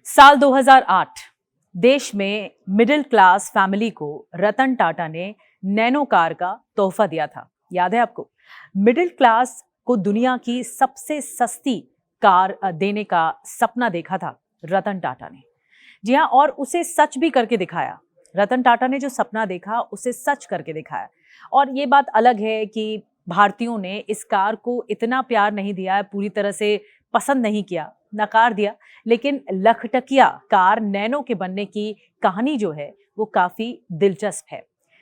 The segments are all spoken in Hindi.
साल 2008 देश में मिडिल क्लास फैमिली को रतन टाटा ने नैनो कार का तोहफा दिया था। याद है आपको? मिडिल क्लास को दुनिया की सबसे सस्ती कार देने का सपना देखा था रतन टाटा ने। जी हाँ, और उसे सच भी करके दिखाया। रतन टाटा ने जो सपना देखा उसे सच करके दिखाया। और ये बात अलग है कि भारतीयों ने इस कार को इतना प्यार नहीं दिया, पूरी तरह से पसंद नहीं किया, नकार दिया। लेकिन लखटकिया कार नैनो के बनने की कहानी जो है वो काफी दिलचस्प है।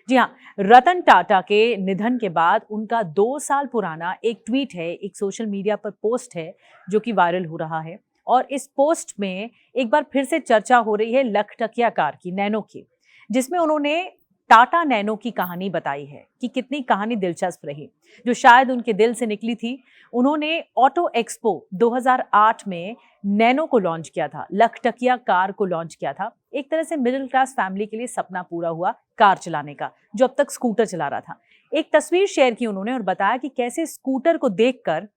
जी हाँ, रतन टाटा के निधन के बाद उनका 2 साल पुराना एक ट्वीट है, एक सोशल मीडिया पर पोस्ट है जो कि वायरल हो रहा है। और इस पोस्ट में एक बार फिर से चर्चा हो रही है लखटकिया कार की, नैनो की, जिसमें उन्होंने टाटा नैनो की कहानी बताई है कि कितनी कहानी दिलचस्प रही, जो शायद उनके दिल से निकली थी। उन्होंने ऑटो एक्सपो 2008 में नैनो को लॉन्च किया था, लखटकिया कार को लॉन्च किया था। एक तरह से मिडिल क्लास फैमिली के लिए सपना पूरा हुआ कार चलाने का, जो अब तक स्कूटर चला रहा था। एक तस्वीर शेयर की उन्होंने और बताया कि कैसे स्कूटर को देखकर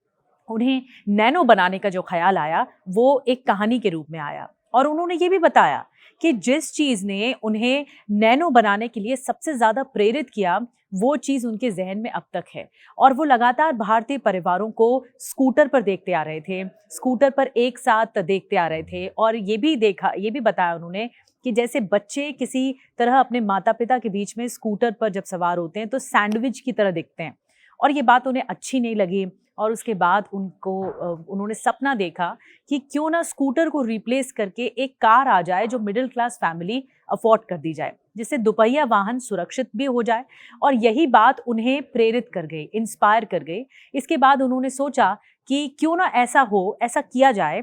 उन्हें नैनो बनाने का जो ख्याल आया वो एक कहानी के रूप में आया। और उन्होंने ये भी बताया कि जिस चीज ने उन्हें नैनो बनाने के लिए सबसे ज्यादा प्रेरित किया वो चीज उनके जहन में अब तक है। और वो लगातार भारतीय परिवारों को स्कूटर पर देखते आ रहे थे, स्कूटर पर एक साथ देखते आ रहे थे। और ये भी बताया उन्होंने कि जैसे बच्चे किसी तरह अपने माता पिता के बीच में स्कूटर पर जब सवार होते हैं तो सैंडविच की तरह दिखते हैं। और ये बात उन्हें अच्छी नहीं लगी। और उसके बाद उन्होंने सपना देखा कि क्यों ना स्कूटर को रिप्लेस करके एक कार आ जाए जो मिडिल क्लास फैमिली अफोर्ड कर दी जाए, जिससे दुपहिया वाहन सुरक्षित भी हो जाए। और यही बात उन्हें प्रेरित कर गई, इंस्पायर कर गई। इसके बाद उन्होंने सोचा कि क्यों ना ऐसा किया जाए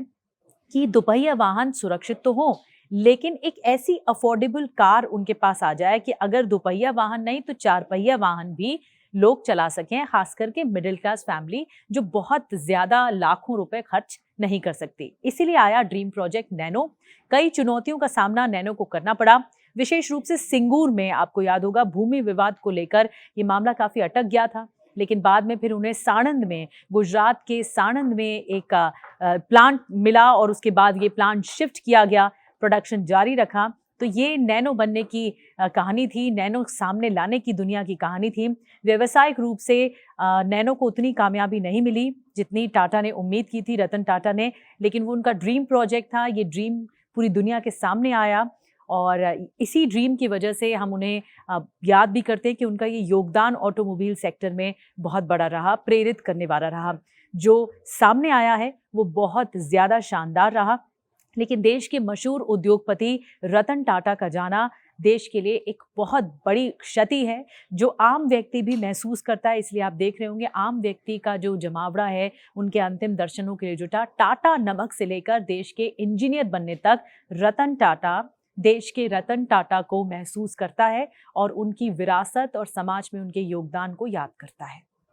कि दुपहिया वाहन सुरक्षित तो हो, लेकिन एक ऐसी अफोर्डेबल कार उनके पास आ जाए कि अगर दुपहिया वाहन नहीं तो 4 पहिया वाहन भी लोग चला सकें, खास करके मिडिल क्लास फैमिली जो बहुत ज्यादा लाखों रुपए खर्च नहीं कर सकती। इसीलिए आया ड्रीम प्रोजेक्ट नैनो। कई चुनौतियों का सामना नैनो को करना पड़ा, विशेष रूप से सिंगूर में। आपको याद होगा भूमि विवाद को लेकर ये मामला काफी अटक गया था, लेकिन बाद में फिर उन्हें साणंद में, गुजरात के साणंद में एक प्लांट मिला और उसके बाद ये प्लांट शिफ्ट किया गया, प्रोडक्शन जारी रखा। तो ये नैनो बनने की कहानी थी, नैनो सामने लाने की दुनिया की कहानी थी। व्यावसायिक रूप से नैनो को उतनी कामयाबी नहीं मिली जितनी टाटा ने उम्मीद की थी, रतन टाटा ने। लेकिन वो उनका ड्रीम प्रोजेक्ट था, ये ड्रीम पूरी दुनिया के सामने आया। और इसी ड्रीम की वजह से हम उन्हें याद भी करते हैं कि उनका ये योगदान ऑटोमोबाइल सेक्टर में बहुत बड़ा रहा, प्रेरित करने वाला रहा। जो सामने आया है वो बहुत ज़्यादा शानदार रहा। लेकिन देश के मशहूर उद्योगपति रतन टाटा का जाना देश के लिए एक बहुत बड़ी क्षति है, जो आम व्यक्ति भी महसूस करता है। इसलिए आप देख रहे होंगे आम व्यक्ति का जो जमावड़ा है उनके अंतिम दर्शनों के लिए जुटा। टाटा नमक से लेकर देश के इंजीनियर बनने तक रतन टाटा देश के रतन टाटा को महसूस करता है और उनकी विरासत और समाज में उनके योगदान को याद करता है।